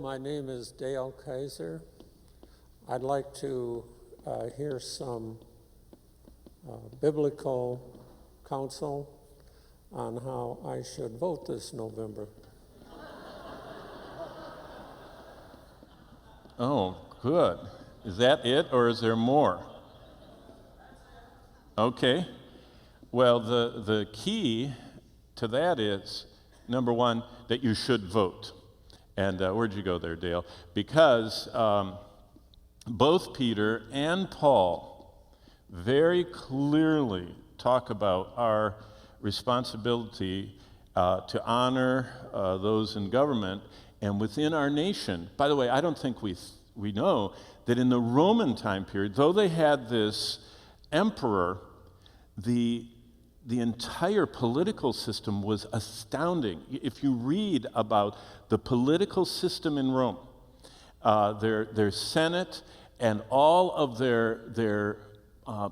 My name is Dale Kaiser. I'd like to hear some biblical counsel on how I should vote this November. Oh, good. Is that it, or is there more? Okay. Well, the key to that is, number one, that you should vote. And where'd you go there, Dale? Because both Peter and Paul very clearly talk about our responsibility to honor those in government and within our nation. By the way, I don't think we know that in the Roman time period, though they had this emperor, the entire political system was astounding. If you read about the political system in Rome, their Senate and all of their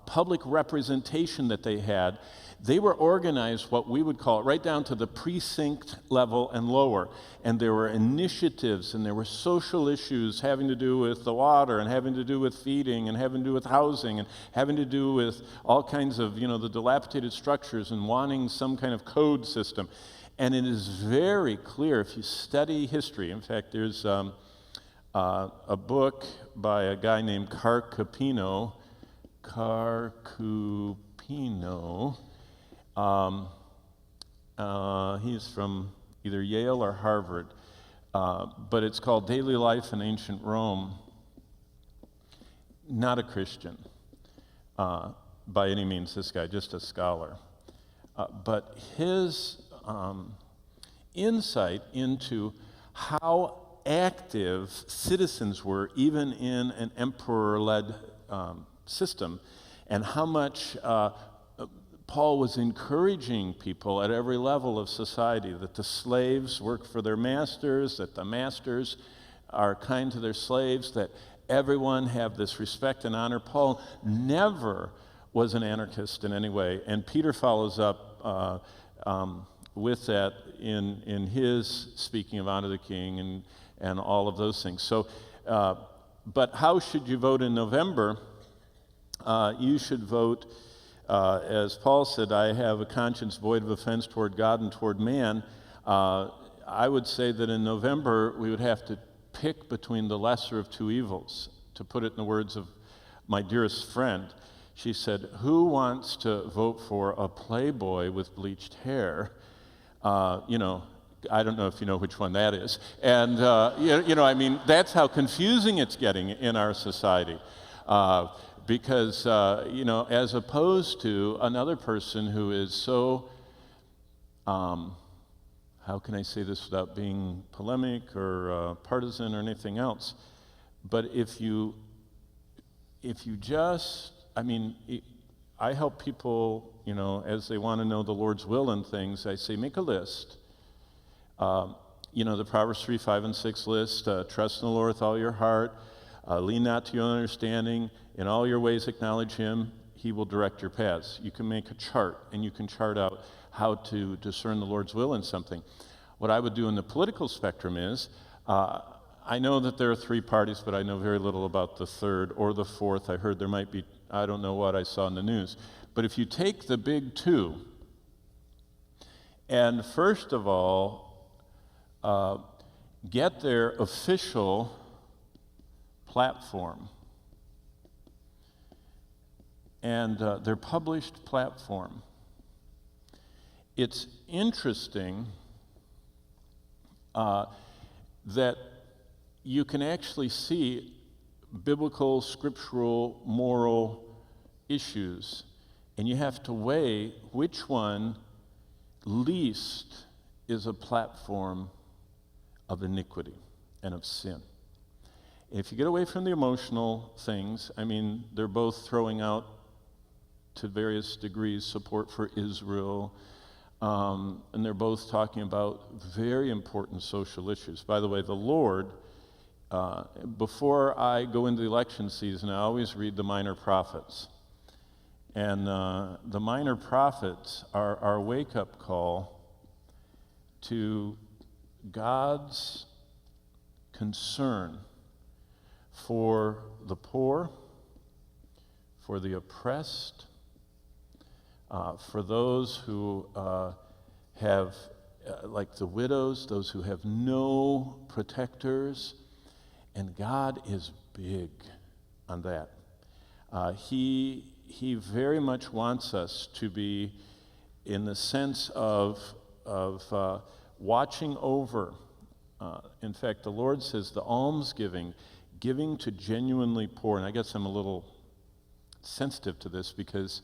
public representation that they had, they were organized what we would call, right down to the precinct level and lower. And there were initiatives and there were social issues having to do with the water and having to do with feeding and having to do with housing and having to do with all kinds of, the dilapidated structures and wanting some kind of code system. And it is very clear if you study history. In fact, there's a book by a guy named Carcupino. He's from either Yale or Harvard, but it's called Daily Life in Ancient Rome. Not a Christian by any means, this guy, just a scholar. But his insight into how active citizens were even in an emperor-led system, and how much Paul was encouraging people at every level of society, that the slaves work for their masters, that the masters are kind to their slaves, that everyone have this respect and honor. Paul never was an anarchist in any way, and Peter follows up with that in his speaking of honor the king and all of those things. So, but how should you vote in November? You should vote, as Paul said, I have a conscience void of offense toward God and toward man. I would say that in November we would have to pick between the lesser of two evils. To put it in the words of my dearest friend, she said, who wants to vote for a playboy with bleached hair? I don't know if you know which one that is. And, that's how confusing it's getting in our society. Because, as opposed to another person who is so, how can I say this without being polemic or partisan or anything else? But if you just, I help people, as they want to know the Lord's will and things, I say, make a list. The Proverbs 3, 5, and 6 list, trust in the Lord with all your heart, lean not to your own understanding, in all your ways acknowledge him, he will direct your paths. You can make a chart, and you can chart out how to discern the Lord's will in something. What I would do in the political spectrum is, I know that there are three parties, but I know very little about the third or the fourth. I heard there might be, I don't know what I saw in the news. But if you take the big two, and first of all, get their official platform and their published platform. It's interesting that you can actually see biblical, scriptural, moral issues, and you have to weigh which one least is a platform of iniquity and of sin. If you get away from the emotional things, they're both throwing out to various degrees support for Israel, and they're both talking about very important social issues. By the way, the Lord, before I go into the election season, I always read the minor prophets. And the minor prophets are our wake-up call to God's concern for the poor, for the oppressed, for those who have, like the widows, those who have no protectors. And God is big on that. He very much wants us to be in the sense of watching over. In fact, the Lord says the almsgiving, giving to genuinely poor, and I guess I'm a little sensitive to this because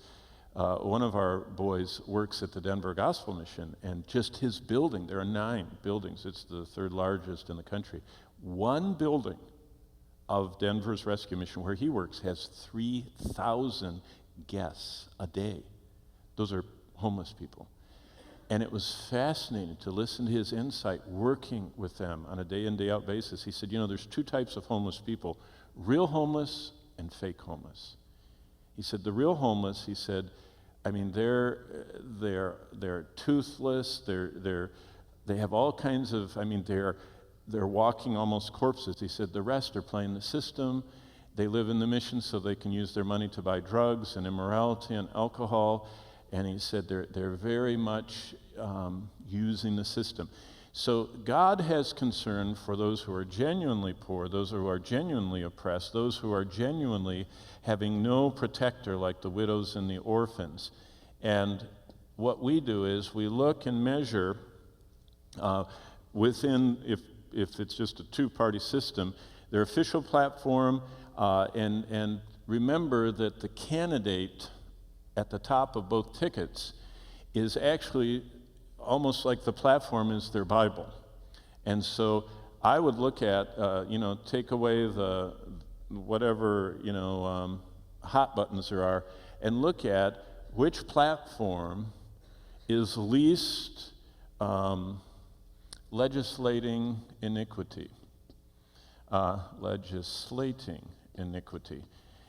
one of our boys works at the Denver Gospel Mission, and just his building, there are 9 buildings, it's the 3rd largest in the country. One building of Denver's Rescue Mission where he works has 3,000 guests a day. Those are homeless people. And it was fascinating to listen to his insight working with them on a day in, day out basis. He said, there's 2 types of homeless people, real homeless and fake homeless. He said, the real homeless, he said, they're toothless, they have all kinds of, they're walking almost corpses. He said, the rest are playing the system. They live in the mission so they can use their money to buy drugs and immorality and alcohol. And he said they're very much using the system. So God has concern for those who are genuinely poor, those who are genuinely oppressed, those who are genuinely having no protector like the widows and the orphans. And what we do is we look and measure within, if it's just a 2-party system, their official platform, and remember that the candidate at the top of both tickets is actually almost like the platform is their Bible. And so I would look at, take away the whatever, hot buttons there are, and look at which platform is least legislating iniquity. Legislating iniquity.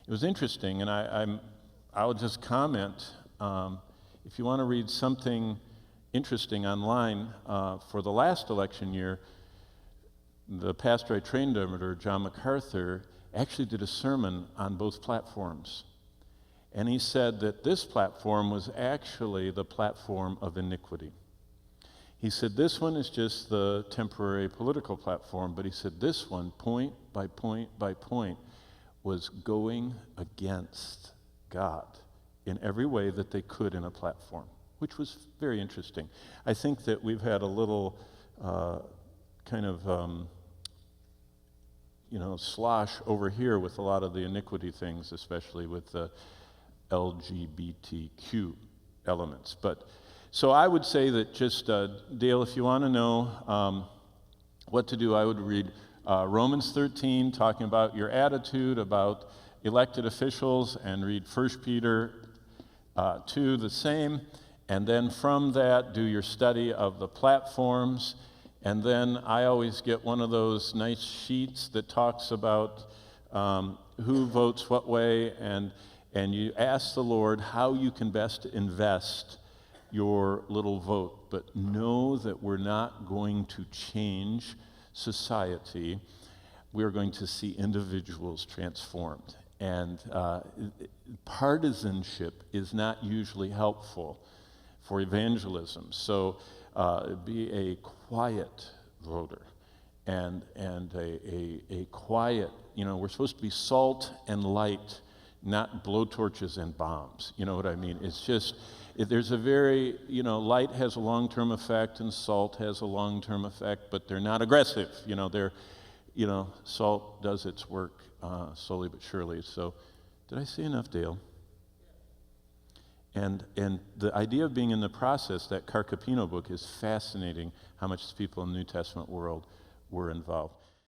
It was interesting, and I'll just comment. If you want to read something interesting online, for the last election year, the pastor I trained under, John MacArthur, actually did a sermon on both platforms. And he said that this platform was actually the platform of iniquity. He said this one is just the temporary political platform, but he said this one, point by point by point, was going against God in every way that they could in a platform, which was very interesting. I think that we've had a little slosh over here with a lot of the iniquity things, especially with the LGBTQ elements. So I would say that just, Dale, if you want to know what to do, I would read Romans 13, talking about your attitude about elected officials, and read 1 Peter 2, the same. And then from that, do your study of the platforms. And then I always get one of those nice sheets that talks about who votes what way, and you ask the Lord how you can best invest your little vote. But know that we're not going to change society. We're going to see individuals transformed. And partisanship is not usually helpful for evangelism. So be a quiet voter and a quiet, we're supposed to be salt and light, not blowtorches and bombs. You know what I mean? It's just, there's a very, light has a long-term effect and salt has a long-term effect, but they're not aggressive. Salt does its work slowly but surely. So, did I say enough, Dale? And the idea of being in the process, that Carcapino book, is fascinating, how much people in the New Testament world were involved.